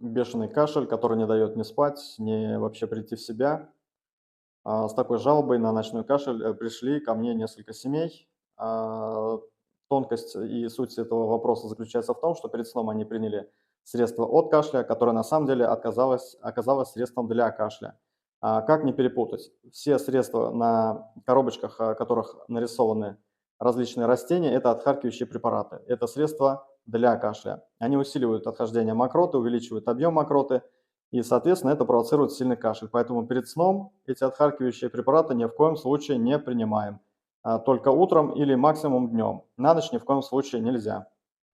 бешеный кашель, который не дает ни спать, ни вообще прийти в себя. С такой жалобой на ночной кашель пришли ко мне несколько семей. Тонкость и суть этого вопроса заключается в том, что перед сном они приняли средство от кашля, которое на самом деле оказалось средством для кашля. Как не перепутать? Все средства на коробочках, которых нарисованы различные растения, это отхаркивающие препараты. Это средства для кашля. Они усиливают отхождение мокроты, увеличивают объем мокроты, и, соответственно, это провоцирует сильный кашель. Поэтому перед сном эти отхаркивающие препараты ни в коем случае не принимаем. Только утром или максимум днем. На ночь ни в коем случае нельзя.